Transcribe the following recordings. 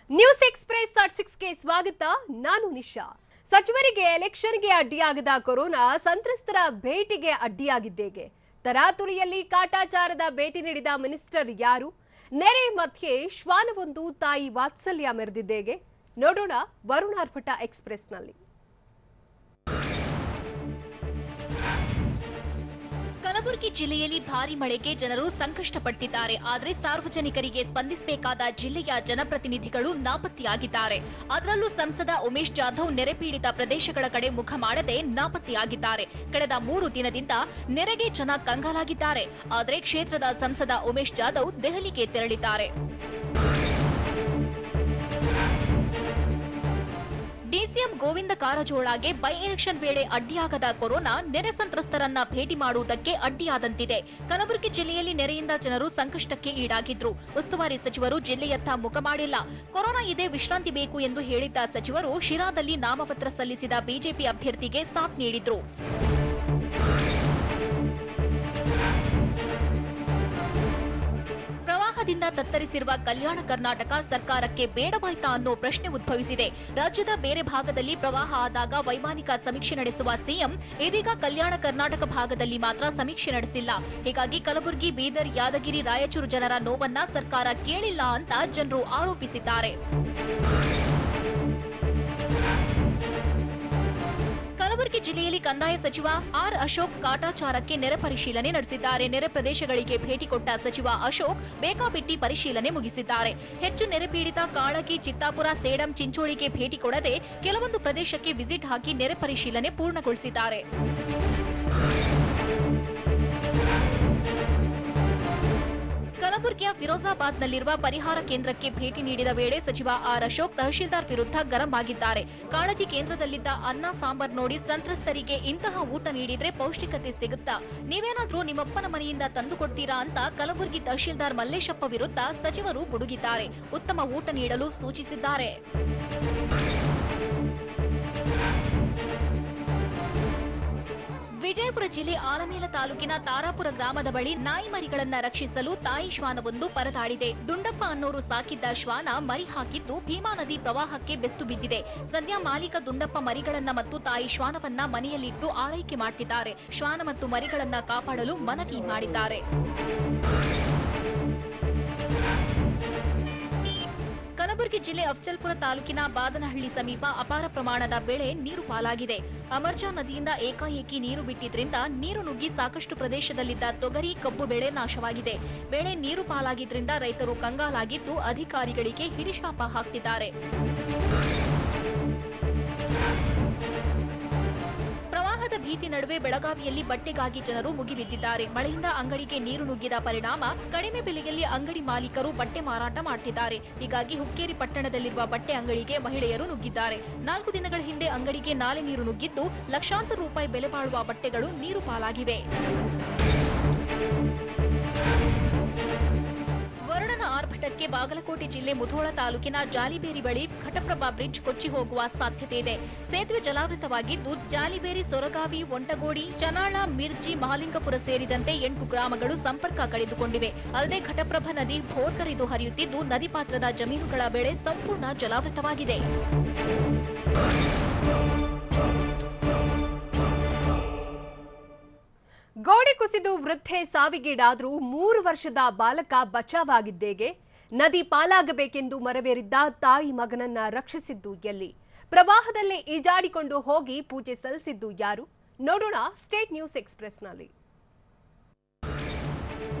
News express 36ಗೆ ಸ್ವಾಗತ. ನಾನು ನಿಶಾ. ಸಚಿವರಿಗೆ ಎಲೆಕ್ಷನ್ಗೆ ಅಡ್ಡಿಯಾಗದ ಕೊರೋನಾ ಸಂತ್ರಸ್ತರ ಭೇಟಿಗೆ ಅಡ್ಡಿಯಾಗಿದ್ದೇಗೆ? ತರಾತುರಿಯಲ್ಲಿ ಕಾಟಾಚಾರದ ಭೇಟಿ ನೀಡಿದ ಮಿನಿಸ್ಟರ್ ಯಾರು? ನೆರೆ ಮಧ್ಯೆ ಶ್ವಾನವೊಂದು ತಾಯಿ ವಾತ್ಸಲ್ಯ ಮೆರೆದಿದ್ದೇಗೆ? ನೋಡೋಣ ವರುಣ್ ಆರ್ಭಟ ಎಕ್ಸ್‌ಪ್ರೆಸ್‌ನಲ್ಲಿ. ಕಲಬುರಗಿ ಜಿಲ್ಲೆಯಲ್ಲಿ ಭಾರಿ ಮಳೆಗೆ ಜನರು ಸಂಕಷ್ಟಪಟ್ಟಿದ್ದಾರೆ. ಆದರೆ ಸಾರ್ವಜನಿಕರಿಗೆ ಸ್ಪಂದಿಸಬೇಕಾದ ಜಿಲ್ಲೆಯ ಜನಪ್ರತಿನಿಧಿಗಳು ನಾಪತ್ತೆಯಾಗಿದ್ದಾರೆ. ಅದರಲ್ಲೂ ಸಂಸದ ಉಮೇಶ್ ಜಾಧವ್ ನೆರೆ ಪೀಡಿತ ಪ್ರದೇಶಗಳ ಕಡೆ ಮುಖ ಮಾಡದೆ ನಾಪತ್ತೆಯಾಗಿದ್ದಾರೆ. ಕಳೆದ 3 ದಿನದಿಂದ ನೆರೆಗೆ ಜನ ಕಂಗಾಲಾಗಿದ್ದಾರೆ. ಆದರೆ ಕ್ಷೇತ್ರದ ಸಂಸದ ಉಮೇಶ್ ಜಾಧವ್ ದೆಹಲಿಗೆ ತೆರಳಿದ್ದಾರೆ. ಡಿಸಿಎಂ ಗೋವಿಂದ ಕಾರಜೋಳಗೆ ಬೈ ಎಲೆಕ್ಷನ್ ವೇಳೆ ಅಡ್ಡಿಯಾಗದ ಕೊರೋನಾ ನೆರೆ ಸಂತ್ರಸ್ತರನ್ನ ಭೇಟಿ ಮಾಡುವುದಕ್ಕೆ ಅಡ್ಡಿಯಾದಂತಿದೆ. ಕಲಬುರಗಿ ಜಿಲ್ಲೆಯಲ್ಲಿ ನೆರೆಯಿಂದ ಜನರು ಸಂಕಷ್ಟಕ್ಕೆ ಈಡಾಗಿದ್ರು. ಉಸ್ತುವಾರಿ ಸಚಿವರು ಜಿಲ್ಲೆಯತ್ತ ಮುಖ ಮಾಡಿಲ್ಲ. ಕೊರೋನಾ ಇದೆ, ವಿಶ್ರಾಂತಿ ಬೇಕು ಎಂದು ಹೇಳಿದ್ದ ಸಚಿವರು ಶಿರಾದಲ್ಲಿ ನಾಮಪತ್ರ ಸಲ್ಲಿಸಿದ ಬಿಜೆಪಿ ಅಭ್ಯರ್ಥಿಗೆ ಸಾಥ್ ನೀಡಿದ್ರು. ಪ್ರವಾಹದಿಂದ ತತ್ತರಿಸಿರುವ ಕಲ್ಯಾಣ ಕರ್ನಾಟಕ ಸರ್ಕಾರಕ್ಕೆ ಬೇಡವಾಯ್ತಾ ಅನ್ನೋ ಪ್ರಶ್ನೆ ಉದ್ಭವಿಸಿದೆ. ರಾಜ್ಯದ ಬೇರೆ ಭಾಗದಲ್ಲಿ ಪ್ರವಾಹ ಆದಾಗ ವೈಮಾನಿಕ ಸಮೀಕ್ಷೆ ನಡೆಸುವ ಸಿಎಂ ಇದೀಗ ಕಲ್ಯಾಣ ಕರ್ನಾಟಕ ಭಾಗದಲ್ಲಿ ಮಾತ್ರ ಸಮೀಕ್ಷೆ ನಡೆಸಿಲ್ಲ. ಹೀಗಾಗಿ ಕಲಬುರಗಿ, ಬೀದರ್, ಯಾದಗಿರಿ, ರಾಯಚೂರು ಜನರ ನೋವನ್ನ ಸರ್ಕಾರ ಕೇಳಿಲ್ಲ ಅಂತ ಜನರು ಆರೋಪಿಸಿದ್ದಾರೆ. ಕಲಬುರಗಿ ಜಿಲ್ಲೆಯಲ್ಲಿ ಕಂದಾಯ ಸಚಿವ ಆರ್ ಅಶೋಕ್ ಕಾಟಾಚಾರಕ್ಕೆ ನೆರೆ ಪರಿಶೀಲನೆ ನಡೆಸಿದ್ದಾರೆ. ನೆರೆ ಪ್ರದೇಶಗಳಿಗೆ ಭೇಟಿ ಕೊಟ್ಟ ಸಚಿವ ಅಶೋಕ್ ಬೇಕಾಬಿಟ್ಟಿ ಪರಿಶೀಲನೆ ಮುಗಿಸಿದ್ದಾರೆ. ಹೆಚ್ಚು ನೆರೆ ಪೀಡಿತ ಕಾಳಗಿ, ಚಿತ್ತಾಪುರ, ಸೇಡಂ, ಚಿಂಚೋಳಿಗೆ ಭೇಟಿ ಕೊಡದೆ ಕೆಲವೊಂದು ಪ್ರದೇಶಕ್ಕೆ ವಿಸಿಟ್ ಹಾಕಿ ನೆರೆ ಪರಿಶೀಲನೆ ಪೂರ್ಣಗೊಳಿಸಿದ್ದಾರೆ. ಕಲಬುರಗಿಯ ಫಿರೋಜಾಬಾದ್ನಲ್ಲಿರುವ ಪರಿಹಾರ ಕೇಂದ್ರಕ್ಕೆ ಭೇಟಿ ನೀಡಿದ ವೇಳೆ ಸಚಿವ ಆರ್ ಅಶೋಕ್ ತಹಶೀಲ್ದಾರ್ ವಿರುದ್ಧ ಗರಂ ಆಗಿದ್ದಾರೆ. ಕಾಳಜಿ ಕೇಂದ್ರದಲ್ಲಿದ್ದ ಅನ್ನ ಸಾಂಬಾರ್ ನೋಡಿ ಸಂತ್ರಸ್ತರಿಗೆ ಇಂತಹ ಊಟ ನೀಡಿದ್ರೆ ಪೌಷ್ಟಿಕತೆ ಸಿಗುತ್ತಾ? ನೀವೇನಾದ್ರೂ ನಿಮ್ಮಪ್ಪನ ಮನೆಯಿಂದ ತಂದು ಕೊಡ್ತೀರಾ ಅಂತ ಕಲಬುರಗಿ ತಹಶೀಲ್ದಾರ್ ಮಲ್ಲೇಶಪ್ಪ ವಿರುದ್ಧ ಸಚಿವರು ಗುಡುಗಿದ್ದಾರೆ. ಉತ್ತಮ ಊಟ ನೀಡಲು ಸೂಚಿಸಿದ್ದಾರೆ. ವಿಜಯಪುರ ಜಿಲ್ಲೆ ಆಲಮೇಲ ತಾಲೂಕಿನ ತಾರಾಪುರ ಗ್ರಾಮದ ಬಳಿ ನಾಯಿ ಮರಿಗಳನ್ನ ರಕ್ಷಿಸಲು ತಾಯಿ ಶ್ವಾನವೊಂದು ಪರದಾಡಿದೆ. ದುಂಡಪ್ಪ ಅನ್ನೋರು ಸಾಕಿದ್ದ ಶ್ವಾನ ಮರಿ ಹಾಕಿದ್ದು ಭೀಮಾ ನದಿ ಪ್ರವಾಹಕ್ಕೆ ಬೆಸ್ತು ಬಿದ್ದಿದೆ. ಸದ್ಯ ಮಾಲೀಕ ದುಂಡಪ್ಪ ಮರಿಗಳನ್ನ ಮತ್ತು ತಾಯಿ ಶ್ವಾನವನ್ನ ಮನೆಯಲ್ಲಿಟ್ಟು ಆರೈಕೆ ಮಾಡ್ತಿದ್ದಾರೆ. ಶ್ವಾನ ಮತ್ತು ಮರಿಗಳನ್ನ ಕಾಪಾಡಲು ಮನವಿ ಮಾಡಿದ್ದಾರೆ. ಕಲಬುರಗಿ ಜಿಲ್ಲೆ ಅಫ್ಜಲ್ಪುರ ತಾಲೂಕಿನ ಬಾದನಹಳ್ಳಿ ಸಮೀಪ ಅಪಾರ ಪ್ರಮಾಣದ ಬೆಳೆ ನೀರು ಪಾಲಾಗಿದೆ. ಅಮರ್ಜಾ ನದಿಯಿಂದ ಏಕಾಏಕಿ ನೀರು ಬಿಟ್ಟಿದ್ರಿಂದ ನೀರು ನುಗ್ಗಿ ಸಾಕಷ್ಟು ಪ್ರದೇಶದಲ್ಲಿದ್ದ ತೊಗರಿ, ಕಬ್ಬು ಬೆಳೆ ನಾಶವಾಗಿದೆ. ಬೆಳೆ ನೀರು ಪಾಲಾಗಿದ್ರಿಂದ ರೈತರು ಕಂಗಾಲಾಗಿದ್ದು ಅಧಿಕಾರಿಗಳಿಗೆ ಹಿಡಿಶಾಪ ಹಾಕ್ತಿದ್ದಾರೆ. ಪ್ರವಾಹದ ಭೀತಿ ನಡುವೆ ಬೆಳಗಾವಿಯಲ್ಲಿ ಬಟ್ಟೆಗಾಗಿ ಜನರು ಮುಗಿಬಿದ್ದಿದ್ದಾರೆ. ಮಳೆಯಿಂದ ಅಂಗಡಿಗೆ ನೀರು ನುಗ್ಗಿದ ಪರಿಣಾಮ ಕಡಿಮೆ ಬೆಲೆಯಲ್ಲಿ ಅಂಗಡಿ ಮಾಲೀಕರು ಬಟ್ಟೆ ಮಾರಾಟ ಮಾಡ್ತಿದ್ದಾರೆ. ಹೀಗಾಗಿ ಹುಕ್ಕೇರಿ ಪಟ್ಟಣದಲ್ಲಿರುವ ಬಟ್ಟೆ ಅಂಗಡಿಗೆ ಮಹಿಳೆಯರು ನುಗ್ಗಿದ್ದಾರೆ. 4 ದಿನಗಳ ಹಿಂದೆ ಅಂಗಡಿಗೆ ನಾಲೆ ನೀರು ನುಗ್ಗಿದ್ದು ಲಕ್ಷಾಂತರ ರೂಪಾಯಿ ಬೆಲೆ ಬಾಳುವ ಬಟ್ಟೆಗಳು ನೀರು ಪಾಲಾಗಿವೆ. ವರುಣನ ಆರ್ಭಟಕ್ಕೆ ಬಾಗಲಕೋಟೆ ಜಿಲ್ಲೆ ಮುಧೋಳ ತಾಲೂಕಿನ ಜಾಲಿಬೇರಿ ಬಳಿ ಘಟಪ್ರಭಾ ಬ್ರಿಡ್ಜ್ ಕೊಚ್ಚಿ ಹೋಗುವ ಸಾಧ್ಯತೆ ಇದೆ. ಸೇತುವೆ ಜಲಾವೃತವಾಗಿದ್ದು ಜಾಲಿಬೇರಿ, ಸೊರಗಾವಿ, ಒಂಟಗೋಡಿ, ಚನಾಳ, ಮಿರ್ಜಿ, ಮಹಾಲಿಂಗಪುರ ಸೇರಿದಂತೆ 8 ಗ್ರಾಮಗಳು ಸಂಪರ್ಕ ಕಡಿದುಕೊಂಡಿವೆ. ಅಲ್ಲದೆ ಘಟಪ್ರಭಾ ನದಿ ಭೋರ್ಕರಿದು ಹರಿಯುತ್ತಿದ್ದು ನದಿ ಪಾತ್ರದ ಜಮೀನುಗಳ ಬೆಳೆ ಸಂಪೂರ್ಣ ಜಲಾವೃತವಾಗಿದೆ. ಗೋಡೆ ಕುಸಿದು ವೃದ್ಧೆ ಸಾವಿಗೀಡಾದರೂ 3 ವರ್ಷದ ಬಾಲಕ ಬಚಾವಾಗಿದ್ದೇಗೆ? ನದಿ ಪಾಲಾಗಬೇಕೆಂದು ಮರವೇರಿದ್ದ ತಾಯಿ ಮಗನನ್ನ ರಕ್ಷಿಸಿದ್ದು ಎಲ್ಲಿ? ಪ್ರವಾಹದಲ್ಲೇ ಈಜಾಡಿಕೊಂಡು ಹೋಗಿ ಪೂಜೆ ಸಲ್ಲಿಸಿದ್ದು ಯಾರು? ನೋಡೋಣ ಸ್ಟೇಟ್ ನ್ಯೂಸ್ ಎಕ್ಸ್‌ಪ್ರೆಸ್‌ನಲ್ಲಿ.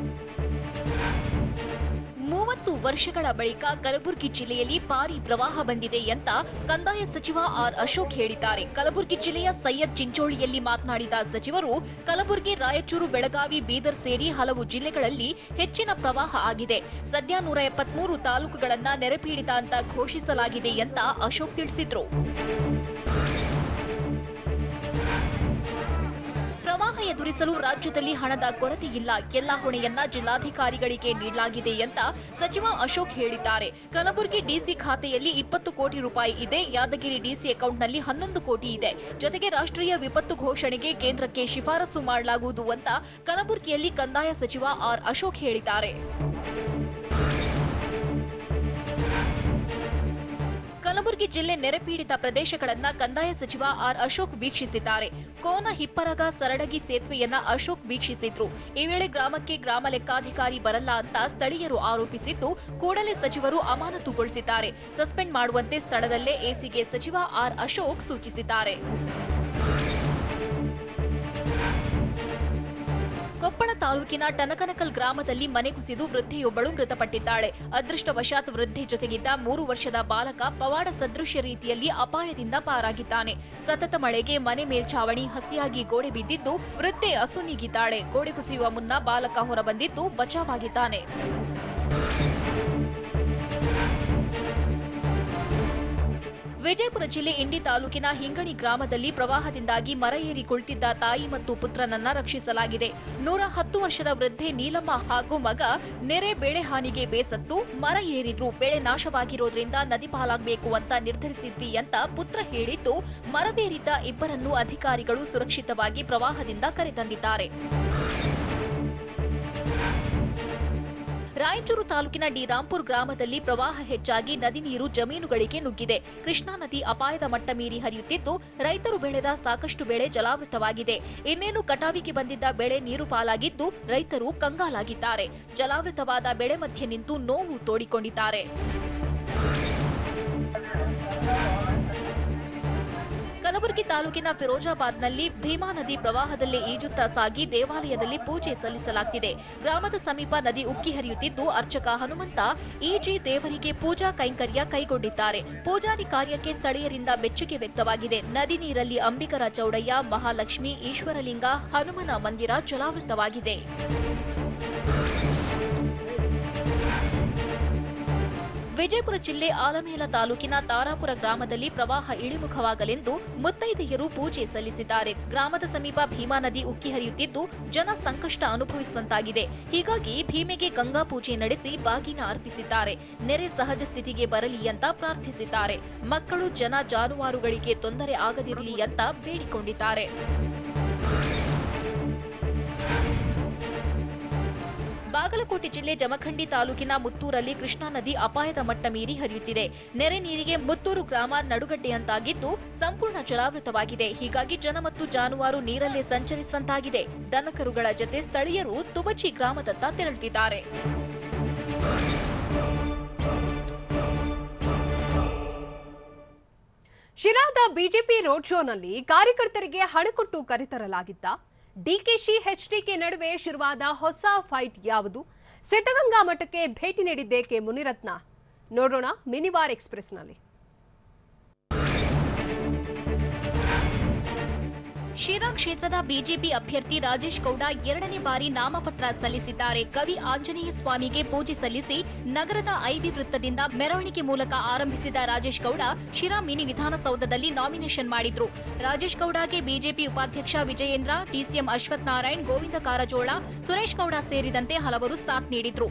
30 ವರ್ಷಗಳ ಬಳಿಕ ಕಲಬುರಗಿ ಜಿಲ್ಲೆಯಲ್ಲಿ ಭಾರಿ ಪ್ರವಾಹ ಬಂದಿದೆ ಅಂತ ಕಂದಾಯ ಸಚಿವ ಆರ್ ಅಶೋಕ್ ಹೇಳಿದ್ದಾರೆ. ಕಲಬುರಗಿ ಜಿಲ್ಲೆಯ ಸೈಯದ್ ಚಿಂಚೋಳಿಯಲ್ಲಿ ಮಾತನಾಡಿದ ಸಚಿವರು, ಕಲಬುರಗಿ, ರಾಯಚೂರು, ಬೆಳಗಾವಿ, ಬೀದರ್ ಸೇರಿ ಹಲವು ಜಿಲ್ಲೆಗಳಲ್ಲಿ ಹೆಚ್ಚಿನ ಪ್ರವಾಹ ಆಗಿದೆ. ಸದ್ಯ 173 ತಾಲೂಕುಗಳನ್ನ ನೆರೆಪೀಡಿತ ಅಂತ ಘೋಷಿಸಲಾಗಿದೆ ಅಂತ ಅಶೋಕ್ ತಿಳಿಸಿದ್ರು. ಪ್ರವಾಹ ಎದುರಿಸಲು ರಾಜ್ಯದಲ್ಲಿ ಹಣದ ಕೊರತೆ ಇಲ್ಲ. ಎಲ್ಲ ಹೊಣೆಯನ್ನ ಜಿಲ್ಲಾಧಿಕಾರಿಗಳಿಗೆ ನೀಡಲಾಗಿದೆ ಅಂತ ಸಚಿವ ಅಶೋಕ್ ಹೇಳಿದ್ದಾರೆ. ಕಲಬುರಗಿ ಡಿಸಿ ಖಾತೆಯಲ್ಲಿ 20 ಕೋಟಿ ರೂಪಾಯಿ ಇದೆ. ಯಾದಗಿರಿ ಡಿಸಿ ಅಕೌಂಟ್ನಲ್ಲಿ 11 ಕೋಟಿ ಇದೆ. ಜೊತೆಗೆ ರಾಷ್ಟ್ರೀಯ ವಿಪತ್ತು ಘೋಷಣೆಗೆ ಕೇಂದ್ರಕ್ಕೆ ಶಿಫಾರಸು ಮಾಡಲಾಗುವುದು ಅಂತ ಕಲಬುರಗಿಯಲ್ಲಿ ಕಂದಾಯ ಸಚಿವ ಆರ್ ಅಶೋಕ್ ಹೇಳಿದ್ದಾರೆ. ಕಲಬುರಗಿ ಜಿಲ್ಲೆ ನೆರೆಪೀಡಿತ ಪ್ರದೇಶಗಳನ್ನ ಕಂದಾಯ ಸಚಿವ ಆರ್ ಅಶೋಕ್ ವೀಕ್ಷಿಸಿದ್ದಾರೆ. ಕೋನ ಹಿಪ್ಪರಗ ಸರಡಗಿ ಸೇತುವೆಯನ್ನ ಅಶೋಕ್ ವೀಕ್ಷಿಸಿದ್ರು. ಈ ವೇಳೆ ಗ್ರಾಮಕ್ಕೆ ಗ್ರಾಮ ಲೆಕ್ಕಾಧಿಕಾರಿ ಬರಲ್ಲ ಅಂತ ಸ್ಥಳೀಯರು ಆರೋಪಿಸಿದ್ದು, ಕೂಡಲೇ ಸಚಿವರು ಅಮಾನತುಗೊಳಿಸಿದ್ದಾರೆ. ಸಸ್ಪೆಂಡ್ ಮಾಡುವಂತೆ ಸ್ಥಳದಲ್ಲೇ ಎಸಿಗೆ ಸಚಿವ ಆರ್ ಅಶೋಕ್ ಸೂಚಿಸಿದ್ದಾರೆ. ಕೊಪ್ಪಳ ತಾಲೂಕಿನ ಟನಕನಕಲ್ ಗ್ರಾಮದಲ್ಲಿ ಮನೆ ಕುಸಿದು ವೃದ್ಧೆಯೊಬ್ಬಳು ಮೃತಪಟ್ಟಿದ್ದಾಳೆ. ಅದೃಷ್ಟವಶಾತ್ ವೃದ್ಧೆ ಜೊತೆಗಿದ್ದ 3 ವರ್ಷದ ಬಾಲಕ ಪವಾಡ ಸದೃಶ್ಯ ರೀತಿಯಲ್ಲಿ ಅಪಾಯದಿಂದ ಪಾರಾಗಿದ್ದಾನೆ. ಸತತ ಮಳೆಗೆ ಮನೆ ಮೇಲ್ಛಾವಣಿ ಹಸಿಯಾಗಿ ಗೋಡೆ ಬಿದ್ದಿದ್ದು ವೃದ್ಧೆ ಅಸುನೀಗಿದ್ದಾಳೆ. ಗೋಡೆ ಕುಸಿಯುವ ಮುನ್ನ ಬಾಲಕ ಹೊರಬಂದಿದ್ದು ಬಚಾವಾಗಿದ್ದಾನೆ. ವಿಜಯಪುರ ಜಿಲ್ಲೆ ಇಂಡಿ ತಾಲೂಕಿನ ಹಿಂಗಣಿ ಗ್ರಾಮದಲ್ಲಿ ಪ್ರವಾಹದಿಂದಾಗಿ ಮರ ಏರಿ ಕುಳಿತಿದ್ದ ತಾಯಿ ಮತ್ತು ಪುತ್ರನನ್ನ ರಕ್ಷಿಸಲಾಗಿದೆ. 110 ವರ್ಷದ ವೃದ್ಧೆ ನೀಲಮ್ಮ ಹಾಗೂ ಮಗ ನೆರೆ ಬೆಳೆ ಹಾನಿಗೆ ಬೇಸತ್ತು ಮರ ಏರಿದ್ರು. ಬೆಳೆ ನಾಶವಾಗಿರೋದ್ರಿಂದ ನದಿ ಪಾಲಾಗಬೇಕು ಅಂತ ನಿರ್ಧರಿಸಿದ್ವಿ ಅಂತ ಪುತ್ರ ಹೇಳಿದ್ದು, ಮರವೇರಿದ್ದ ಇಬ್ಬರನ್ನು ಅಧಿಕಾರಿಗಳು ಸುರಕ್ಷಿತವಾಗಿ ಪ್ರವಾಹದಿಂದ ಕರೆತಂದಿದ್ದಾರೆ. ರಾಯಚೂರು ತಾಲೂಕಿನ ಡಿ ರಾಂಪುರ್ ಗ್ರಾಮದಲ್ಲಿ ಪ್ರವಾಹ ಹೆಚ್ಚಾಗಿ ನದಿ ನೀರು ಜಮೀನುಗಳಿಗೆ ನುಗ್ಗಿದೆ. ಕೃಷ್ಣಾ ನದಿ ಅಪಾಯದ ಮಟ್ಟ ಮೀರಿ ಹರಿಯುತ್ತಿದ್ದು, ರೈತರು ಬೆಳೆದ ಸಾಕಷ್ಟು ಬೆಳೆ ಜಲಾವೃತವಾಗಿದೆ. ಇನ್ನೇನು ಕಟಾವಿಗೆ ಬಂದಿದ್ದ ಬೆಳೆ ನೀರು ಪಾಲಾಗಿದ್ದು, ರೈತರು ಕಂಗಾಲಾಗಿದ್ದಾರೆ. ಜಲಾವೃತವಾದ ಬೆಳೆ ಮಧ್ಯೆ ನಿಂತು ನೋವು ತೋಡಿಕೊಂಡಿದ್ದಾರೆ. ಕಲಬುರಗಿ ತಾಲೂಕಿನ ಫಿರೋಜಾಬಾದ್ನಲ್ಲಿ ಭೀಮಾ ನದಿ ಪ್ರವಾಹದಲ್ಲಿ ಈಜುತ್ತಾ ಸಾಗಿ ದೇವಾಲಯದಲ್ಲಿ ಪೂಜೆ ಸಲ್ಲಿಸಲಾಗುತ್ತಿದೆ. ಗ್ರಾಮದ ಸಮೀಪ ನದಿ ಉಕ್ಕಿ ಹರಿಯುತ್ತಿದ್ದು, ಅರ್ಚಕ ಹನುಮಂತ ಈಜಿ ದೇವರಿಗೆ ಪೂಜಾ ಕೈಂಕರ್ಯ ಕೈಗೊಂಡಿದ್ದಾರೆ. ಪೂಜಾರಿ ಕಾರ್ಯಕ್ಕೆ ಸ್ಥಳೀಯರಿಂದ ಮೆಚ್ಚುಗೆ ವ್ಯಕ್ತವಾಗಿದೆ. ನದಿ ನೀರಲ್ಲಿ ಅಂಬಿಗರ ಚೌಡಯ್ಯ, ಮಹಾಲಕ್ಷ್ಮಿ, ಈಶ್ವರಲಿಂಗ, ಹನುಮನ ಮಂದಿರ ಜಲಾವೃತವಾಗಿದೆ. ವಿಜಯಪುರ ಜಿಲ್ಲೆ ಆಲಮೇಲ ತಾಲೂಕಿನ ತಾರಾಪುರ ಗ್ರಾಮದಲ್ಲಿ ಪ್ರವಾಹ ಇಳಿಮುಖವಾಗಲೆಂದು ಮುತ್ತೈದೆಯರು ಪೂಜೆ ಸಲ್ಲಿಸಿದ್ದಾರೆ. ಗ್ರಾಮದ ಸಮೀಪ ಭೀಮಾ ನದಿ ಉಕ್ಕಿ ಹರಿಯುತ್ತಿದ್ದು, ಜನ ಸಂಕಷ್ಟ ಅನುಭವಿಸುವಂತಾಗಿದೆ. ಹೀಗಾಗಿ ಭೀಮೆಗೆ ಗಂಗಾ ಪೂಜೆ ನಡೆಸಿ ಬಾಗಿನ ಅರ್ಪಿಸಿದ್ದಾರೆ. ನೆರೆ ಸಹಜ ಸ್ಥಿತಿಗೆ ಬರಲಿ ಅಂತ ಪ್ರಾರ್ಥಿಸಿದ್ದಾರೆ. ಮಕ್ಕಳು, ಜನ, ಜಾನುವಾರುಗಳಿಗೆ ತೊಂದರೆ ಆಗದಿರಲಿ ಅಂತ ಬೇಡಿಕೊಂಡಿದ್ದಾರೆ. ಬಾಗಲಕೋಟೆ ಜಿಲ್ಲೆ ಜಮಖಂಡಿ ತಾಲೂಕಿನ ಮುತ್ತೂರಲ್ಲಿ ಕೃಷ್ಣಾ ನದಿ ಅಪಾಯದ ಮಟ್ಟ ಮೀರಿ ಹರಿಯುತ್ತಿದೆ. ನೆರೆ ನೀರಿಗೆ ಮುತ್ತೂರು ಗ್ರಾಮ ನಡುಗಡ್ಡೆಯಂತಾಗಿದ್ದು, ಸಂಪೂರ್ಣ ಜಲಾವೃತವಾಗಿದೆ. ಹೀಗಾಗಿ ಜನ ಮತ್ತು ಜಾನುವಾರು ನೀರಲ್ಲೇ ಸಂಚರಿಸುವಂತಾಗಿದೆ. ದನಕರುಗಳ ಜತೆ ಸ್ಥಳೀಯರು ತುಬಚಿ ಗ್ರಾಮದತ್ತ ತೆರಳುತ್ತಿದ್ದಾರೆ. ಶಿರಾದ ಬಿಜೆಪಿ ರೋಡ್ ಶೋನಲ್ಲಿ ಕಾರ್ಯಕರ್ತರಿಗೆ ಹಣ ಕೊಟ್ಟು ಕರೆತರಲಾಗಿದ್ದ ಡಿಕೆಶಿ ಎಚ್ಡಿಕೆ ನಡುವೆ ಶುರುವಾದ ಹೊಸ ಫೈಟ್ ಯಾವುದು? ಸಿದ್ಧಗಂಗಾ ಮಠಕ್ಕೆ ಭೇಟಿ ನೀಡಿದ್ದೇಕೆ ಮುನಿರತ್ನ? ನೋಡೋಣ ಮಿನಿವಾರ್ ಎಕ್ಸ್‌ಪ್ರೆಸ್‌ನಲ್ಲಿ. ಶಿರಾ ಕ್ಷೇತ್ರದ ಬಿಜೆಪಿ ಅಭ್ಯರ್ಥಿ ರಾಜೇಶ್ ಗೌಡ 2ನೇ ಬಾರಿ ನಾಮಪತ್ರ ಸಲ್ಲಿಸಿದ್ದಾರೆ. ಕವಿ ಆಂಜನೇಯ ಸ್ವಾಮಿಗೆ ಪೂಜೆ ಸಲ್ಲಿಸಿ ನಗರದ ಐಬಿ ವೃತ್ತದಿಂದ ಮೆರವಣಿಗೆ ಮೂಲಕ ಆರಂಭಿಸಿದ ರಾಜೇಶ್ ಗೌಡ ಶಿರಾ ಮಿನಿ ವಿಧಾನಸೌಧದಲ್ಲಿ ನಾಮಿನೇಷನ್ ಮಾಡಿದ್ರು. ರಾಜೇಶ್ ಗೌಡಗೆ ಬಿಜೆಪಿ ಉಪಾಧ್ಯಕ್ಷ ವಿಜಯೇಂದ್ರ, ಡಿಸಿಎಂ ಅಶ್ವಥ್ ನಾರಾಯಣ್, ಗೋವಿಂದ ಕಾರಜೋಳ, ಸುರೇಶ್ ಗೌಡ ಸೇರಿದಂತೆ ಹಲವರು ಸಾಥ್ ನೀಡಿದ್ರು.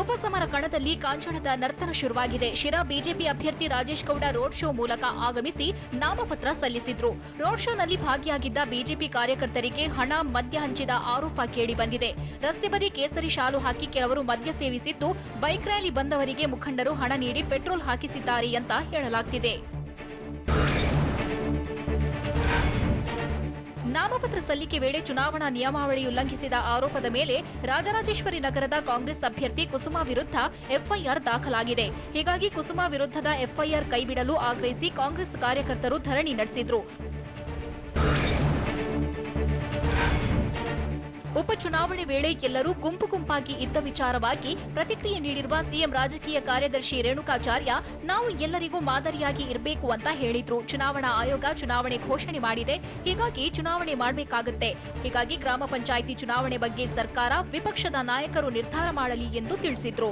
ಉಪಸಮರ ಕಣದಲ್ಲಿ ಕಾಂಚನದ ನರ್ತನ ಶುರುವಾಗಿದೆ. ಶಿರಾ ಬಿಜೆಪಿ ಅಭ್ಯರ್ಥಿ ರಾಜೇಶ್ ಗೌಡ ರೋಡ್ ಶೋ ಮೂಲಕ ಆಗಮಿಸಿ ನಾಮಪತ್ರ ಸಲ್ಲಿಸಿದ್ರು. ರೋಡ್ ಶೋನಲ್ಲಿ ಭಾಗಿಯಾಗಿದ್ದ ಬಿಜೆಪಿ ಕಾರ್ಯಕರ್ತರಿಗೆ ಹಣ, ಮದ್ಯ ಹಂಚಿದ ಆರೋಪ ಕೇಳಿ ಬಂದಿದೆ. ರಸ್ತೆ ಬದಿ ಕೇಸರಿ ಶಾಲು ಹಾಕಿ ಕೆಲವರು ಮದ್ಯ ಸೇವಿಸಿದ್ದು, ಬೈಕ್ ರ್ಯಾಲಿ ಬಂದವರಿಗೆ ಮುಖಂಡರು ಹಣ ನೀಡಿ ಪೆಟ್ರೋಲ್ ಹಾಕಿಸಿದ್ದಾರೆ ಅಂತ ಹೇಳಲಾಗ್ತಿದೆ. ನಾಮಪತ್ರ ಸಲ್ಲಿಕೆ ವೇಳೆ ಚುನಾವಣಾ ನಿಯಮಾವಳಿ ಉಲ್ಲಂಘಿಸಿದ ಆರೋಪದ ಮೇಲೆ ರಾಜರಾಜೇಶ್ವರಿ ನಗರದ ಕಾಂಗ್ರೆಸ್ ಅಭ್ಯರ್ಥಿ ಕುಸುಮಾ ವಿರುದ್ಧ ಎಫ್ಐಆರ್ ದಾಖಲಾಗಿದೆ. ಹೀಗಾಗಿ ಕುಸುಮಾ ವಿರುದ್ಧದ ಎಫ್ಐಆರ್ ಕೈಬಿಡಲು ಆಗ್ರಹಿಸಿ ಕಾಂಗ್ರೆಸ್ ಕಾರ್ಯಕರ್ತರು ಧರಣಿ ನಡೆಸಿದ್ರು. ಉಪಚುನಾವಣೆ ವೇಳೆ ಎಲ್ಲರೂ ಗುಂಪು ಗುಂಪಾಗಿ ಇದ್ದ ವಿಚಾರವಾಗಿ ಪ್ರತಿಕ್ರಿಯೆ ನೀಡಿರುವ ಸಿಎಂ ರಾಜಕೀಯ ಕಾರ್ಯದರ್ಶಿ ರೇಣುಕಾಚಾರ್ಯ, ನಾವು ಎಲ್ಲರಿಗೂ ಮಾದರಿಯಾಗಿ ಇರಬೇಕು ಅಂತ ಹೇಳಿದ್ರು. ಚುನಾವಣಾ ಆಯೋಗ ಚುನಾವಣೆ ಘೋಷಣೆ ಮಾಡಿದೆ, ಹೀಗಾಗಿ ಚುನಾವಣೆ ಮಾಡಬೇಕಾಗುತ್ತೆ. ಹೀಗಾಗಿ ಗ್ರಾಮ ಪಂಚಾಯಿತಿ ಚುನಾವಣೆ ಬಗ್ಗೆ ಸರ್ಕಾರ, ವಿಪಕ್ಷದ ನಾಯಕರು ನಿರ್ಧಾರ ಮಾಡಲಿ ಎಂದು ತಿಳಿಸಿದ್ರು.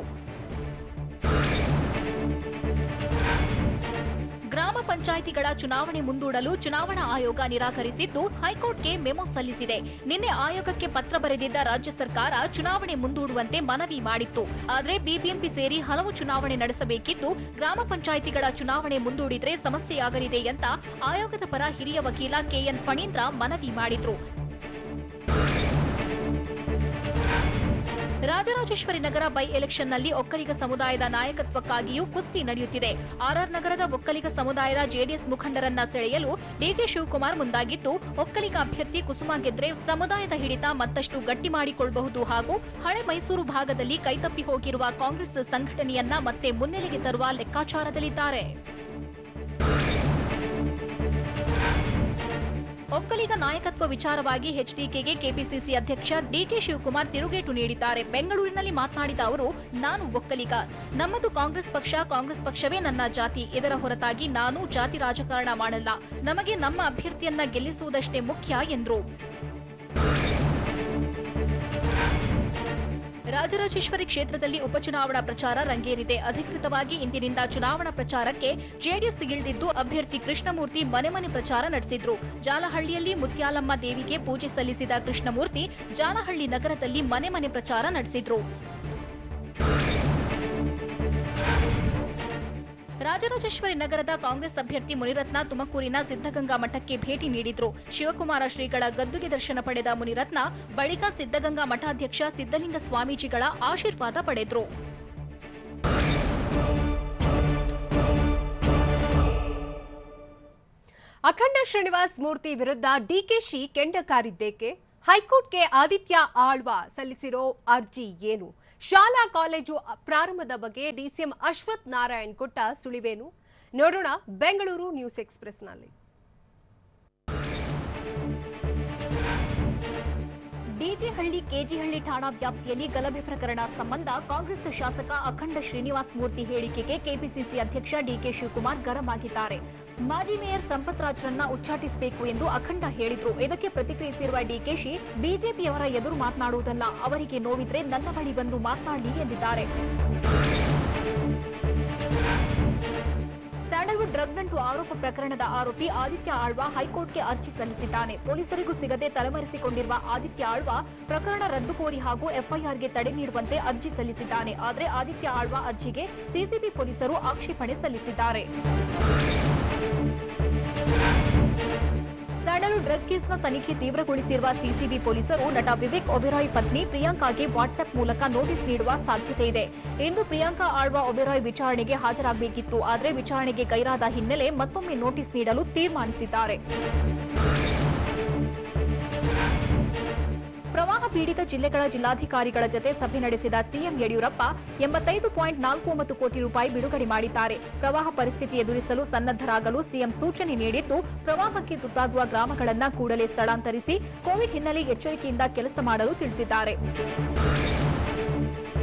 ಗ್ರಾಮ ಪಂಚಾಯಿತಿಗಳ ಚುನಾವಣೆ ಮುಂದೂಡಲು ಚುನಾವಣಾ ಆಯೋಗ ನಿರಾಕರಿಸಿದ್ದು, ಹೈಕೋರ್ಟ್ಗೆ ಮೆಮೊ ಸಲ್ಲಿಸಿದೆ. ನಿನ್ನೆ ಆಯೋಗಕ್ಕೆ ಪತ್ರ ಬರೆದಿದ್ದ ರಾಜ್ಯ ಸರ್ಕಾರ ಚುನಾವಣೆ ಮುಂದೂಡುವಂತೆ ಮನವಿ ಮಾಡಿತ್ತು. ಆದರೆ ಬಿಬಿಎಂಪಿ ಸೇರಿ ಹಲವು ಚುನಾವಣೆ ನಡೆಸಬೇಕಿದ್ದು, ಗ್ರಾಮ ಪಂಚಾಯಿತಿಗಳ ಚುನಾವಣೆ ಮುಂದೂಡಿದ್ರೆ ಸಮಸ್ಯೆಯಾಗಲಿದೆ ಅಂತ ಆಯೋಗದ ಪರ ಹಿರಿಯ ವಕೀಲ ಕೆಎನ್ ಫಣೀಂದ್ರ ಮನವಿ ಮಾಡಿದ್ರು. ರಾಜರಾಜೇಶ್ವರಿ ನಗರ ಬೈ ಎಲೆಕ್ಷನ್ನಲ್ಲಿ ಒಕ್ಕಲಿಗ ಸಮುದಾಯದ ನಾಯಕತ್ವಕ್ಕಾಗಿಯೂ ಕುಸ್ತಿ ನಡೆಯುತ್ತಿದೆ. ಆರ್ಆರ್ ನಗರದ ಒಕ್ಕಲಿಗ ಸಮುದಾಯದ ಜೆಡಿಎಸ್ ಮುಖಂಡರನ್ನ ಸೆಳೆಯಲು ಡಿಕೆ ಶಿವಕುಮಾರ್ ಮುಂದಾಗಿದ್ದು, ಒಕ್ಕಲಿಗ ಅಭ್ಯರ್ಥಿ ಕುಸುಮಾ ಗೆದ್ರೆ ಸಮುದಾಯದ ಹಿಡಿತ ಮತ್ತಷ್ಟು ಗಟ್ಟಿ ಮಾಡಿಕೊಳ್ಳಬಹುದು ಹಾಗೂ ಹಳೆ ಮೈಸೂರು ಭಾಗದಲ್ಲಿ ಕೈತಪ್ಪಿ ಹೋಗಿರುವ ಕಾಂಗ್ರೆಸ್ ಸಂಘಟನೆಯನ್ನ ಮತ್ತೆ ಮುನ್ನೆಲೆಗೆ ತರುವ ಲೆಕ್ಕಾಚಾರದಲ್ಲಿದ್ದಾರೆ. ಒಕ್ಕಲಿಗ ನಾಯಕತ್ವ ವಿಚಾರವಾಗಿ ಎಚ್ಡಿಕೆಗೆ ಕೆಪಿಸಿಸಿ ಅಧ್ಯಕ್ಷ ಡಿಕೆ ಶಿವಕುಮಾರ್ ತಿರುಗೇಟು ನೀಡಿದ್ದಾರೆ. ಬೆಂಗಳೂರಿನಲ್ಲಿ ಮಾತನಾಡಿದ ಅವರು, ನಾನು ಒಕ್ಕಲಿಗ, ನಮ್ಮದು ಕಾಂಗ್ರೆಸ್ ಪಕ್ಷವೇ ನನ್ನ ಜಾತಿ. ಇದರ ಹೊರತಾಗಿ ನಾನು ಜಾತಿ ರಾಜಕಾರಣ ಮಾಡಲ್ಲ. ನಮಗೆ ನಮ್ಮ ಅಭ್ಯರ್ಥಿಯನ್ನ ಗೆಲ್ಲಿಸುವುದಷ್ಟೇ ಮುಖ್ಯ ಎಂದರು. ರಾಜರಾಜೇಶ್ವರಿ ಕ್ಷೇತ್ರದಲ್ಲಿ ಉಪಚುನಾವಣಾ ಪ್ರಚಾರ ರಂಗೇರಿದೆ. ಅಧಿಕೃತವಾಗಿ ಇಂದಿನಿಂದ ಚುನಾವಣಾ ಪ್ರಚಾರಕ್ಕೆ ಜೆಡಿಎಸ್ ಇಳಿದಿದ್ದು, ಅಭ್ಯರ್ಥಿ ಕೃಷ್ಣಮೂರ್ತಿ ಮನೆ ಮನೆ ಪ್ರಚಾರ ನಡೆಸಿದ್ರು. ಜಾಲಹಳ್ಳಿಯಲ್ಲಿ ಮುತ್ಯಾಲಮ್ಮ ದೇವಿಗೆ ಪೂಜೆ ಸಲ್ಲಿಸಿದ ಕೃಷ್ಣಮೂರ್ತಿ ಜಾಲಹಳ್ಳಿ ನಗರದಲ್ಲಿ ಮನೆ ಮನೆ ಪ್ರಚಾರ ನಡೆಸಿದ್ರು. ರಾಜರಾಜೇಶ್ವರಿ ನಗರದ ಕಾಂಗ್ರೆಸ್ ಅಭ್ಯರ್ಥಿ ಮುನಿರತ್ನ ತುಮಕೂರಿನ ಸಿದ್ದಗಂಗಾ ಮಠಕ್ಕೆ ಭೇಟಿ ನೀಡಿದ್ರು. ಶಿವಕುಮಾರ ಶ್ರೀಗಳ ಗದ್ದುಗೆ ದರ್ಶನ ಪಡೆದ ಮುನಿರತ್ನ ಬಳಿಕ ಸಿದ್ದಗಂಗಾ ಮಠಾಧ್ಯಕ್ಷ ಸಿದ್ದಲಿಂಗ ಸ್ವಾಮೀಜಿಗಳ ಆಶೀರ್ವಾದ ಪಡೆದ್ರು. ಅಖಂಡ ಶ್ರೀನಿವಾಸ್ ಮೂರ್ತಿ ವಿರುದ್ಧ ಡಿಕೆಶಿ ಕೆಂಡ ಕಾರಿದ್ದೇಕೆ? ಹೈಕೋರ್ಟ್ಗೆ ಆದಿತ್ಯ ಆಳ್ವ ಸಲ್ಲಿಸಿರೋ ಅರ್ಜಿ ಏನು? ಶಾಲಾ ಕಾಲೇಜು ಪ್ರಾರಂಭದ ಬಗ್ಗೆ ಡಿಸಿಎಂ ಅಶ್ವಥ್ ನಾರಾಯಣ್ ಕೊಟ್ಟ ಸುಳಿವೇನು? ನೋಡೋಣ ಬೆಂಗಳೂರು ನ್ಯೂಸ್ ಎಕ್ಸ್‌ಪ್ರೆಸ್‌ನಲ್ಲಿ. ಡಿಜೆಹಳ್ಳಿ ಕೆಜಿಹಳ್ಳಿ ಠಾಣಾ ವ್ಯಾಪ್ತಿಯಲ್ಲಿ ಗಲಭೆ ಪ್ರಕರಣ ಸಂಬಂಧ ಕಾಂಗ್ರೆಸ್ ಶಾಸಕ ಅಖಂಡ ಶ್ರೀನಿವಾಸ್ ಮೂರ್ತಿ ಹೇಳಿಕೆಗೆ ಕೆಪಿಸಿಸಿ ಅಧ್ಯಕ್ಷ ಡಿಕೆ ಶಿವಕುಮಾರ್ ಗರಂ ಆಗಿದ್ದಾರೆ. ಮಾಜಿ ಮೇಯರ್ ಸಂಪತ್ ರಾಜ್ರನ್ನ ಉಚ್ಚಾಟಿಸಬೇಕು ಎಂದು ಅಖಂಡ ಹೇಳಿದ್ರು. ಇದಕ್ಕೆ ಪ್ರತಿಕ್ರಿಯಿಸಿರುವ ಡಿಕೆಶಿ, ಬಿಜೆಪಿಯವರ ಎದುರು ಮಾತನಾಡುವುದಲ್ಲ, ಅವರಿಗೆ ನೋವಿದ್ರೆ ನನ್ನ ಬಳಿ ಬಂದು ಮಾತನಾಡಲಿ ಎಂದಿದ್ದಾರೆ. ಸ್ಯಾಂಡಲ್ವುಡ್ ಡ್ರಗ್ ನಂಟು ಆರೋಪ ಪ್ರಕರಣದ ಆರೋಪಿ ಆದಿತ್ಯ ಆಳ್ವ ಹೈಕೋರ್ಟ್ಗೆ ಅರ್ಜಿ ಸಲ್ಲಿಸಿದ್ದಾನೆ. ಪೊಲೀಸರಿಗೂ ಸಿಗದೆ ತಲೆಮರೆಸಿಕೊಂಡಿರುವ ಆದಿತ್ಯ ಆಳ್ವ ಪ್ರಕರಣ ರದ್ದು ಕೋರಿ ಹಾಗೂ ಎಫ್ಐಆರ್ಗೆ ತಡೆ ನೀಡುವಂತೆ ಅರ್ಜಿ ಸಲ್ಲಿಸಿದ್ದಾನೆ. ಆದರೆ ಆದಿತ್ಯ ಆಳ್ವ ಅರ್ಜಿಗೆ ಸಿಸಿಬಿ ಪೊಲೀಸರು ಆಕ್ಷೇಪಣೆ ಸಲ್ಲಿಸಿದ್ದಾರೆ. ಸ್ಯಾಂಡಲ್ವುಡ್ ಡ್ರಗ್ ಕೇಸ್ನ ತನಿಖೆ ತೀವ್ರಗೊಳಿಸಿರುವ ಸಿಸಿಬಿ ಪೊಲೀಸರು ನಟ ವಿವೇಕ್ ಒಬೆರಾಯ್ ಪತ್ನಿ ಪ್ರಿಯಾಂಕಾಗೆ ವಾಟ್ಸ್ಆಪ್ ಮೂಲಕ ನೋಟಿಸ್ ನೀಡುವ ಸಾಧ್ಯತೆ ಇದೆ. ಇಂದು ಪ್ರಿಯಾಂಕಾ ಆಳ್ವ ಒಬೆರಾಯ್ ವಿಚಾರಣೆಗೆ ಹಾಜರಾಗಬೇಕಿತ್ತು. ಆದರೆ ವಿಚಾರಣೆಗೆ ಗೈರಾದ ಹಿನ್ನೆಲೆ ಮತ್ತೊಮ್ಮೆ ನೋಟಿಸ್ ನೀಡಲು ತೀರ್ಮಾನಿಸಿದ್ದಾರೆ. ಪ್ರವಾಹ ಪೀಡಿತ ಜಿಲ್ಲೆಗಳ ಜಿಲ್ಲಾಧಿಕಾರಿಗಳ ಜತೆ ಸಭೆ ನಡೆಸಿದ ಸಿಎಂ ಯಡಿಯೂರಪ್ಪ 85.49 ಕೋಟಿ ರೂಪಾಯಿ ಬಿಡುಗಡೆ ಮಾಡಿದ್ದಾರೆ. ಪ್ರವಾಹ ಪರಿಸ್ಥಿತಿ ಎದುರಿಸಲು ಸನ್ನದ್ಧರಾಗಲು ಸಿಎಂ ಸೂಚನೆ ನೀಡಿದ್ದು, ಪ್ರವಾಹಕ್ಕೆ ತುತ್ತಾಗುವ ಗ್ರಾಮಗಳನ್ನು ಕೂಡಲೇ ಸ್ಥಳಾಂತರಿಸಿ ಕೋವಿಡ್ ಹಿನ್ನೆಲೆ ಎಚ್ಚರಿಕೆಯಿಂದ ಕೆಲಸ ಮಾಡಲು ತಿಳಿಸಿದ್ದಾರೆ.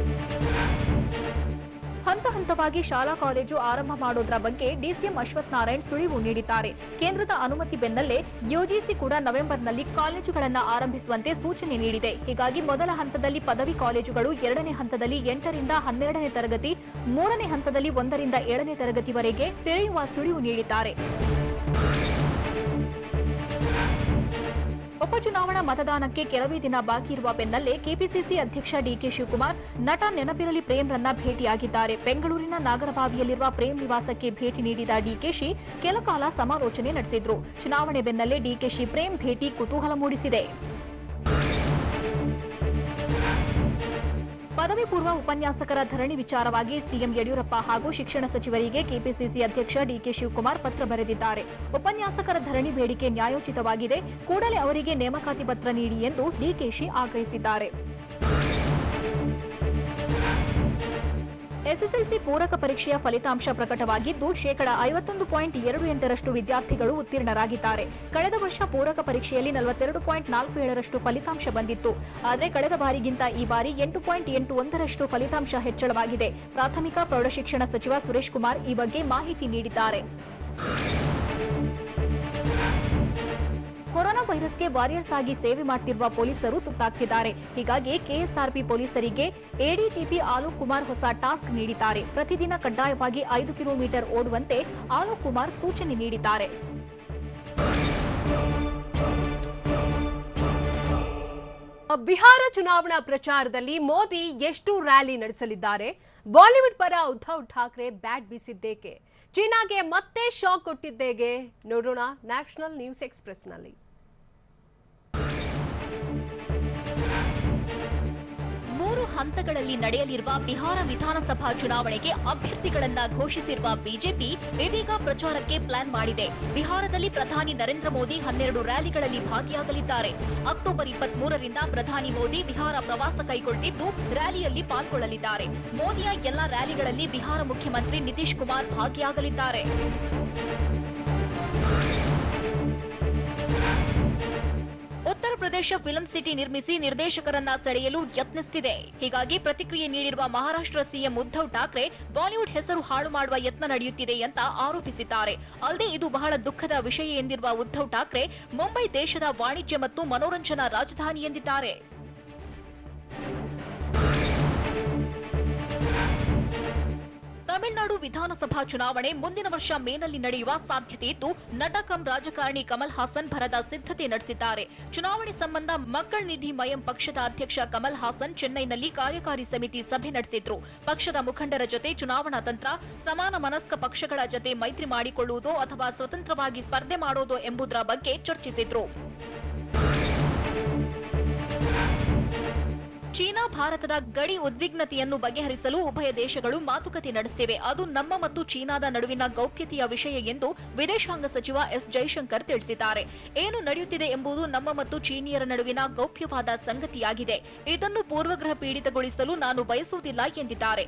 ಹಂತ ಹಂತವಾಗಿ ಶಾಲಾ ಕಾಲೇಜು ಆರಂಭ ಮಾಡೋದ್ರ ಬಗ್ಗೆ ಡಿಸಿಎಂ ಅಶ್ವಥ್ ನಾರಾಯಣ್ ಸುಳಿವು ನೀಡಿದ್ದಾರೆ. ಕೇಂದ್ರದ ಅನುಮತಿ ಬೆನ್ನಲ್ಲೇ ಯುಜಿಸಿ ಕೂಡ ನವೆಂಬರ್ನಲ್ಲಿ ಕಾಲೇಜುಗಳನ್ನು ಆರಂಭಿಸುವಂತೆ ಸೂಚನೆ ನೀಡಿದೆ. ಹೀಗಾಗಿ ಮೊದಲ ಹಂತದಲ್ಲಿ ಪದವಿ ಕಾಲೇಜುಗಳು, 2ನೇ ಹಂತದಲ್ಲಿ 8 ರಿಂದ 12ನೇ ತರಗತಿ, 3ನೇ ಹಂತದಲ್ಲಿ 1 ರಿಂದ 7ನೇ ತರಗತಿವರೆಗೆ ತೆರೆಯುವ ಸುಳಿವು ನೀಡಿದ್ದಾರೆ. ಉಪಚುನಾವಣಾ ಮತದಾನಕ್ಕೆ ಕೆಲವೇ ದಿನ ಬಾಕಿ ಇರುವ ಬೆನ್ನಲ್ಲೇ ಕೆಪಿಸಿಸಿ ಅಧ್ಯಕ್ಷ ಡಿಕೆ ಶಿವಕುಮಾರ್ ನಟ ನೆನಪಿರಲಿ ಪ್ರೇಮ್ರನ್ನ ಭೇಟಿಯಾಗಿದ್ದಾರೆ. ಬೆಂಗಳೂರಿನ ನಾಗರಬಾವಿಯಲ್ಲಿರುವ ಪ್ರೇಮ್ ನಿವಾಸಕ್ಕೆ ಭೇಟಿ ನೀಡಿದ ಡಿಕೆಶಿ ಕೆಲಕಾಲ ಸಮಾಲೋಚನೆ ನಡೆಸಿದ್ರು. ಚುನಾವಣೆ ಬೆನ್ನಲ್ಲೇ ಡಿಕೆಶಿ ಪ್ರೇಮ್ ಭೇಟಿ ಕುತೂಹಲ ಮೂಡಿಸಿದೆ. ಪದವಿ ಪೂರ್ವ ಉಪನ್ಯಾಸಕರ ಧರಣಿ ವಿಚಾರವಾಗಿ ಸಿಎಂ ಯಡಿಯೂರಪ್ಪ ಹಾಗೂ ಶಿಕ್ಷಣ ಸಚಿವರಿಗೆ ಕೆಪಿಸಿಸಿ ಅಧ್ಯಕ್ಷ ಡಿಕೆ ಶಿವಕುಮಾರ್ ಪತ್ರ ಬರೆದಿದ್ದಾರೆ. ಉಪನ್ಯಾಸಕರ ಧರಣಿ ಬೇಡಿಕೆ ನ್ಯಾಯೋಚಿತವಾಗಿದೆ, ಕೂಡಲೇ ಅವರಿಗೆ ನೇಮಕಾತಿ ಪತ್ರ ನೀಡಿ ಎಂದು ಡಿಕೆಶಿ ಆಗ್ರಹಿಸಿದ್ದಾರೆ. ಎಸ್ಎಸ್ಎಲ್ಸಿ ಪೂರಕ ಪರೀಕ್ಷೆಯ ಫಲಿತಾಂಶ ಪ್ರಕಟವಾಗಿದ್ದು, 51.28% ವಿದ್ಯಾರ್ಥಿಗಳು ಉತ್ತೀರ್ಣರಾಗಿದ್ದಾರೆ. ಕಳೆದ ವರ್ಷ ಪೂರಕ ಪರೀಕ್ಷೆಯಲ್ಲಿ 42.47% ಫಲಿತಾಂಶ ಬಂದಿತ್ತು. ಆದರೆ ಕಳೆದ ಬಾರಿಗಿಂತ ಈ ಬಾರಿ 8.81% ಫಲಿತಾಂಶ ಹೆಚ್ಚಳವಾಗಿದೆ. ಪ್ರಾಥಮಿಕ ಪ್ರೌಢಶಿಕ್ಷಣ ಸಚಿವ ಸುರೇಶ್ ಕುಮಾರ್ ಈ ಬಗ್ಗೆ ಮಾಹಿತಿ ನೀಡಿದ್ದಾರೆ. ಕೊರೋನಾ ವೈರಸ್ಗೆ ವಾರಿಯರ್ಸ್ ಆಗಿ ಸೇವೆ ಮಾಡ್ತಿರುವ ಪೊಲೀಸರು ತುತ್ತಾಗ್ತಿದ್ದಾರೆ. ಹೀಗಾಗಿ ಕೆಎಸ್ಆರ್ಪಿ ಪೊಲೀಸರಿಗೆ ಎಡಿಜಿಪಿ ಆಲೋಕ್ ಕುಮಾರ್ ಹೊಸ ಟಾಸ್ಕ್ ನೀಡಿದ್ದಾರೆ. ಪ್ರತಿದಿನ ಕಡ್ಡಾಯವಾಗಿ 5 ಕಿಲೋಮೀಟರ್ ಓಡುವಂತೆ ಆಲೋಕ್ ಕುಮಾರ್ ಸೂಚನೆ ನೀಡಿದ್ದಾರೆ. ಬಿಹಾರ ಚುನಾವಣಾ ಪ್ರಚಾರದಲ್ಲಿ ಮೋದಿ ಎಷ್ಟು ರ್ಯಾಲಿ ನಡೆಸಲಿದ್ದಾರೆ? ಬಾಲಿವುಡ್ ಪರ ಉದ್ಧವ್ ಠಾಕ್ರೆ ಬ್ಯಾಟ್ ಬೀಸಿದ್ದೇಕೆ? ಚೀನಾಗೆ ಮತ್ತೆ ಶಾಕ್ ಕೊಟ್ಟಿದ್ದೇಗೆ? ನೋಡೋಣ ನ್ಯಾಷನಲ್ ನ್ಯೂಸ್ ಎಕ್ಸ್‌ಪ್ರೆಸ್‌ನಲ್ಲಿ. 3 ಹಂತಗಳಲ್ಲಿ ನಡೆಯಲಿರುವ ಬಿಹಾರ ವಿಧಾನಸಭಾ ಚುನಾವಣೆಗೆ ಅಭ್ಯರ್ಥಿಗಳನ್ನ ಘೋಷಿಸಿರುವ ಬಿಜೆಪಿ ಇದೀಗ ಪ್ರಚಾರಕ್ಕೆ ಪ್ಲಾನ್ ಮಾಡಿದೆ. ಬಿಹಾರದಲ್ಲಿ ಪ್ರಧಾನಿ ನರೇಂದ್ರ ಮೋದಿ 12 ರ್ಯಾಲಿಗಳಲ್ಲಿ ಭಾಗಿಯಾಗಲಿದ್ದಾರೆ. ಅಕ್ಟೋಬರ್ 23ರಿಂದ ಪ್ರಧಾನಿ ಮೋದಿ ಬಿಹಾರ ಪ್ರವಾಸ ಕೈಗೊಳ್ಳಿದ್ದು ರ್ಯಾಲಿಯಲ್ಲಿ ಪಾಲ್ಗೊಳ್ಳಲಿದ್ದಾರೆ. ಮೋದಿಯ ಎಲ್ಲಾ ರ್ಯಾಲಿಗಳಲ್ಲಿ ಬಿಹಾರ ಮುಖ್ಯಮಂತ್ರಿ ನಿತೀಶ್ ಕುಮಾರ್ ಭಾಗಿಯಾಗಲಿದ್ದಾರೆ. ಉತ್ತರ ಪ್ರದೇಶ ಫಿಲ್ಮ್ ಸಿಟಿ ನಿರ್ಮಿಸಿ ನಿರ್ದೇಶಕರನ್ನ ಸೆಳೆಯಲು ಯತ್ನಿಸುತ್ತಿದೆ. ಹೀಗಾಗಿ ಪ್ರತಿಕ್ರಿಯೆ ನೀಡಿರುವ ಮಹಾರಾಷ್ಟ್ರ ಸಿಎಂ ಉದ್ಧವ್ ಠಾಕ್ರೆ ಬಾಲಿವುಡ್ ಹೆಸರು ಹಾಳು ಮಾಡುವ ಯತ್ನ ನಡೆಯುತ್ತಿದೆ ಅಂತ ಆರೋಪಿಸಿದ್ದಾರೆ. ಅಲ್ಲದೆ ಇದು ಬಹಳ ದುಃಖದ ವಿಷಯ ಎಂದಿರುವ ಉದ್ಧವ್ ಠಾಕ್ರೆ ಮುಂಬೈ ದೇಶದ ವಾಣಿಜ್ಯ ಮತ್ತು ಮನೋರಂಜನಾ ರಾಜಧಾನಿ ಎಂದಿದ್ದಾರೆ. ತಮಿಳುನಾಡು ವಿಧಾನಸಭಾ ಚುನಾವಣೆ ಮುಂದಿನ ವರ್ಷ ಮೇನಲ್ಲಿ ನಡೆಯುವ ಸಾಧ್ಯತೆ ಇದ್ದು, ನಟ ಕಂ ರಾಜಕಾರಣಿ ಕಮಲ್ ಹಾಸನ್ ಭರದ ಸಿದ್ಧತೆ ನಡೆಸಿದ್ದಾರೆ. ಚುನಾವಣೆ ಸಂಬಂಧ ಮಕ್ಕಳ ನಿಧಿ ಮಯಂ ಪಕ್ಷದ ಅಧ್ಯಕ್ಷ ಕಮಲ್ ಹಾಸನ್ ಚೆನ್ನೈನಲ್ಲಿ ಕಾರ್ಯಕಾರಿ ಸಮಿತಿ ಸಭೆ ನಡೆಸಿದ್ರು. ಪಕ್ಷದ ಮುಖಂಡರ ಜೊತೆ ಚುನಾವಣಾ ತಂತ್ರ, ಸಮಾನ ಮನಸ್ಕ ಪಕ್ಷಗಳ ಜೊತೆ ಮೈತ್ರಿ ಮಾಡಿಕೊಳ್ಳುವುದೋ ಅಥವಾ ಸ್ವತಂತ್ರವಾಗಿ ಸ್ಪರ್ಧೆ ಮಾಡೋದೋ ಎಂಬುದರ ಬಗ್ಗೆ ಚರ್ಚಿಸಿದ್ರು. ಚೀನಾ ಭಾರತದ ಗಡಿ ಉದ್ವಿಗ್ನತೆಯನ್ನು ಬಗೆಹರಿಸಲು ಉಭಯ ದೇಶಗಳು ಮಾತುಕತೆ ನಡೆಸುತ್ತಿವೆ. ಅದು ನಮ್ಮ ಮತ್ತು ಚೀನಾದ ನಡುವಿನ ಗೌಪ್ಯತೆಯ ವಿಷಯ ಎಂದು ವಿದೇಶಾಂಗ ಸಚಿವ ಎಸ್ ಜೈಶಂಕರ್ ತಿಳಿಸಿದ್ದಾರೆ. ಏನು ನಡೆಯುತ್ತಿದೆ ಎಂಬುದು ನಮ್ಮ ಮತ್ತು ಚೀನಿಯರ ನಡುವಿನ ಗೌಪ್ಯವಾದ ಸಂಗತಿಯಾಗಿದೆ. ಇದನ್ನು ಪೂರ್ವಗ್ರಹ ಪೀಡಿತಗೊಳಿಸಲು ನಾನು ಬಯಸುವುದಿಲ್ಲ ಎಂದಿದ್ದಾರೆ.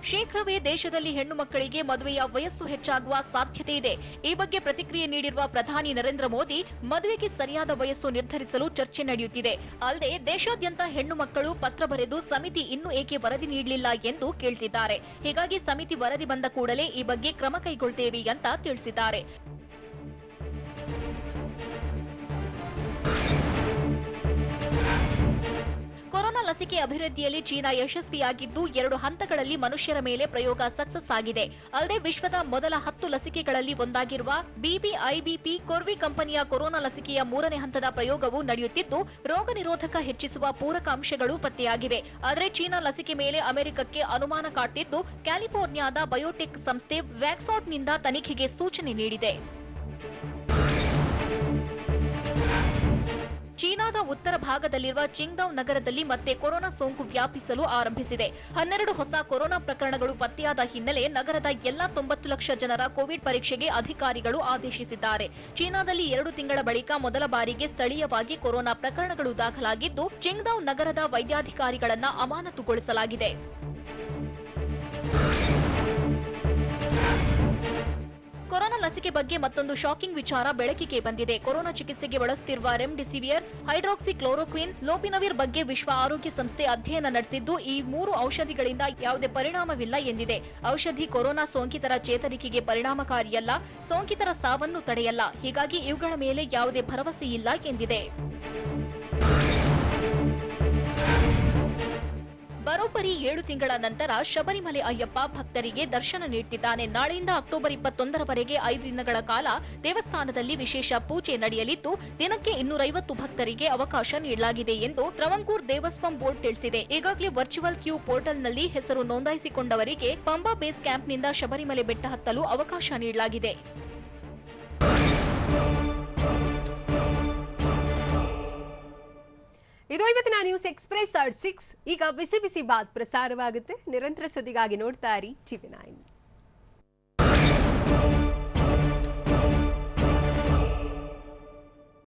ಶೀಘ್ರವೇ ದೇಶದಲ್ಲಿ ಹೆಣ್ಣು ಮಕ್ಕಳಿಗೆ ಮದುವೆಯ ವಯಸ್ಸು ಹೆಚ್ಚಾಗುವ ಸಾಧ್ಯತೆ ಇದೆ. ಈ ಬಗ್ಗೆ ಪ್ರತಿಕ್ರಿಯೆ ನೀಡಿರುವ ಪ್ರಧಾನಿ ನರೇಂದ್ರ ಮೋದಿ, ಮದುವೆಗೆ ಸರಿಯಾದ ವಯಸ್ಸು ನಿರ್ಧರಿಸಲು ಚರ್ಚೆ ನಡೆಯುತ್ತಿದೆ. ಅಲ್ಲದೆ ದೇಶಾದ್ಯಂತ ಹೆಣ್ಣು ಮಕ್ಕಳು ಪತ್ರ ಬರೆದು ಸಮಿತಿ ಇನ್ನೂ ಏಕೆ ವರದಿ ನೀಡಲಿಲ್ಲ ಎಂದು ಕೇಳ್ತಿದ್ದಾರೆ. ಹೀಗಾಗಿ ಸಮಿತಿ ವರದಿ ಬಂದ ಕೂಡಲೇ ಈ ಬಗ್ಗೆ ಕ್ರಮ ಕೈಗೊಳ್ಳುತ್ತೇವೆ ಅಂತ ತಿಳಿಸಿದ್ದಾರೆ. ಕೊರೋನಾ ಲಸಿಕೆ ಅಭಿವೃದ್ಧಿಯಲ್ಲಿ ಚೀನಾ ಯಶಸ್ವಿಯಾಗಿದ್ದು 2 ಹಂತಗಳಲ್ಲಿ ಮನುಷ್ಯರ ಮೇಲೆ ಪ್ರಯೋಗ ಸಕ್ಸಸ್ ಆಗಿದೆ. ಅಲ್ಲದೆ ವಿಶ್ವದ ಮೊದಲ 10 ಲಸಿಕೆಗಳಲ್ಲಿ ಒಂದಾಗಿರುವ ಬಿಬಿಐಬಿಪಿ ಕೊರ್ವಿ ಕಂಪನಿಯ ಕೊರೋನಾ ಲಸಿಕೆಯ 3ನೇ ಹಂತದ ಪ್ರಯೋಗವು ನಡೆಯುತ್ತಿದ್ದು, ರೋಗ ನಿರೋಧಕ ಹೆಚ್ಚಿಸುವ ಪೂರಕ ಅಂಶಗಳು ಪತ್ತೆಯಾಗಿವೆ. ಆದರೆ ಚೀನಾ ಲಸಿಕೆ ಮೇಲೆ ಅಮೆರಿಕಕ್ಕೆ ಅನುಮಾನ ಕಾಡ್ತಿದ್ದು, ಕ್ಯಾಲಿಫೋರ್ನಿಯಾದ ಬಯೋಟೆಕ್ ಸಂಸ್ಥೆ ವ್ಯಾಕ್ಸಾಟ್ನಿಂದ ತನಿಖೆಗೆ ಸೂಚನೆ ನೀಡಿದೆ. ಚೀನಾದ ಉತ್ತರ ಭಾಗದಲ್ಲಿರುವ ಚಿಂಗ್ಡೌನ್ ನಗರದಲ್ಲಿ ಮತ್ತೆ ಕೊರೋನಾ ಸೋಂಕು ವ್ಯಾಪಿಸಲು ಆರಂಭಿಸಿದೆ. 12 ಹೊಸ ಕೊರೋನಾ ಪ್ರಕರಣಗಳು ಪತ್ತೆಯಾದ ಹಿನ್ನೆಲೆ ನಗರದ ಎಲ್ಲಾ 90 ಲಕ್ಷ ಜನರ ಕೋವಿಡ್ ಪರೀಕ್ಷೆಗೆ ಅಧಿಕಾರಿಗಳು ಆದೇಶಿಸಿದ್ದಾರೆ. ಚೀನಾದಲ್ಲಿ 2 ತಿಂಗಳ ಬಳಿಕ ಮೊದಲ ಬಾರಿಗೆ ಸ್ಥಳೀಯವಾಗಿ ಕೊರೋನಾ ಪ್ರಕರಣಗಳು ದಾಖಲಾಗಿದ್ದು, ಚಿಂಗ್ಡೌನ್ ನಗರದ ವೈದ್ಯಾಧಿಕಾರಿಗಳನ್ನ ಅಮಾನತುಗೊಳಿಸಲಾಗಿದೆ. ಕೊರೋನಾ ಲಸಿಕೆ ಬಗ್ಗೆ ಮತ್ತೊಂದು ಶಾಕಿಂಗ್ ವಿಚಾರ ಬೆಳಕಿಗೆ ಬಂದಿದೆ. ಕೊರೋನಾ ಚಿಕಿತ್ಸೆಗೆ ಬಳಸುತ್ತಿರುವ ರೆಮ್ಡಿಸಿವಿಯರ್, ಹೈಡ್ರಾಕ್ಸಿಕ್ಲೋರೋಕ್ವಿನ್, ಲೋಪಿನವಿರ್ ಬಗ್ಗೆ ವಿಶ್ವ ಆರೋಗ್ಯ ಸಂಸ್ಥೆ ಅಧ್ಯಯನ ನಡೆಸಿದ್ದು, ಈ 3 ಔಷಧಿಗಳಿಂದ ಯಾವುದೇ ಪರಿಣಾಮವಿಲ್ಲ ಎಂದಿದೆ. ಔಷಧಿ ಕೊರೋನಾ ಸೋಂಕಿತರ ಚೇತರಿಕೆಗೆ ಪರಿಣಾಮಕಾರಿಯಲ್ಲ, ಸೋಂಕಿತರ ಸಾವನ್ನು ತಡೆಯಲ್ಲ. ಹೀಗಾಗಿ ಇವುಗಳ ಮೇಲೆ ಯಾವುದೇ ಭರವಸೆ ಇಲ್ಲ ಎಂದಿದೆ. ಬರೋಬ್ಬರಿ 7 ತಿಂಗಳ ನಂತರ ಶಬರಿಮಲೆ ಅಯ್ಯಪ್ಪ ಭಕ್ತರಿಗೆ ದರ್ಶನ ನೀಡುತ್ತಿದ್ದಾನೆ. ನಾಳೆಯಿಂದ ಅಕ್ಟೋಬರ್ 21ರವರೆಗೆ 5 ದಿನಗಳ ಕಾಲ ದೇವಸ್ಥಾನದಲ್ಲಿ ವಿಶೇಷ ಪೂಜೆ ನಡೆಯಲಿದ್ದು, ದಿನಕ್ಕೆ 250 ಭಕ್ತರಿಗೆ ಅವಕಾಶ ನೀಡಲಾಗಿದೆ ಎಂದು ತ್ರವಂಕೂರ್ ದೇವಸ್ವಂ ಬೋರ್ಡ್ ತಿಳಿಸಿದೆ. ಈಗಾಗಲೇ ವರ್ಚುವಲ್ ಕ್ಯೂ ಪೋರ್ಟಲ್ನಲ್ಲಿ ಹೆಸರು ನೋಂದಾಯಿಸಿಕೊಂಡವರಿಗೆ ಪಂಬಾ ಬೇಸ್ ಕ್ಯಾಂಪ್ನಿಂದ ಶಬರಿಮಲೆ ಬೆಟ್ಟ ಹತ್ತಲು ಅವಕಾಶ ನೀಡಲಾಗಿದೆ. ಇದು ಇವತ್ತಿನ ನ್ಯೂಸ್ ಎಕ್ಸ್‌ಪ್ರೆಸ್ 6. ಈಗ ಬಿಸಿ ಬಿಸಿ ಬಾತ್ ಪ್ರಸಾರವಾಗುತ್ತೆ. ನಿರಂತರ ಸುದ್ದಿಗಾಗಿ ನೋಡ್ತಾ ಇರಿ TV9.